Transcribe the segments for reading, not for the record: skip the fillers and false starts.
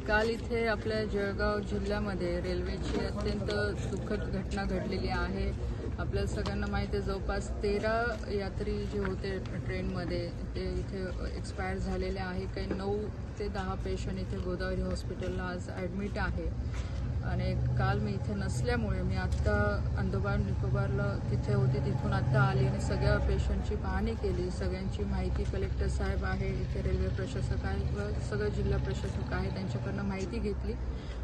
काल इथे आपल्या जळगाव जिल्ह्यामध्ये रेल्वेची अत्यंत दुःखद घटना घडलेली आहे। आपल्या सगळ्यांना माहिती आहे जवळपास 13 यात्री जे होते ट्रेनमध्ये ते इथे एक्सपायर झालेले आहे। काही 9 ते 10 पेशंट इथे गोदावरी हॉस्पिटलला आज ॲडमिट आहे आणि काल मी इथे नसल्यामुळे मी आत्ता अंदमान निकोबारला तिथे होते, तिथून आत्ता आली आणि सगळ्या पेशंटची पाहणी केली। सगळ्यांची माहिती कलेक्टर साहेब आहे, इथे रेल्वे प्रशासक आहे व सगळे जिल्हा प्रशासक आहे, त्यांच्याकडनं माहिती घेतली।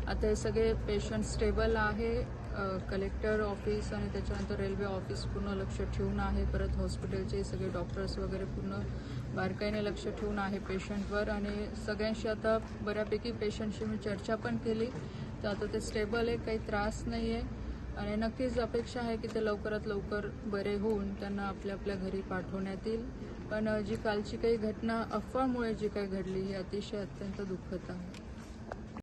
आता हे सगळे पेशंट स्टेबल आहे। कलेक्टर ऑफिस आणि त्याच्यानंतर रेल्वे ऑफिस पूर्ण लक्ष ठेवून आहे। परत हॉस्पिटलचे सगळे डॉक्टर्स वगैरे पूर्ण बारकाईने लक्ष ठेवून आहे पेशंटवर आणि सगळ्यांशी आता बऱ्यापैकी पेशंटशी मी चर्चा पण केली, तर आता ते स्टेबल आहे, काही त्रास नाही आहे आणि नक्कीच अपेक्षा आहे की ते लवकरात लवकर बरे होऊन त्यांना आपल्या आपल्या घरी पाठवण्यात येईल। पण जी कालची काही घटना अफवामुळे जी काही घडली ही अतिशय अत्यंत दुःखद आहे।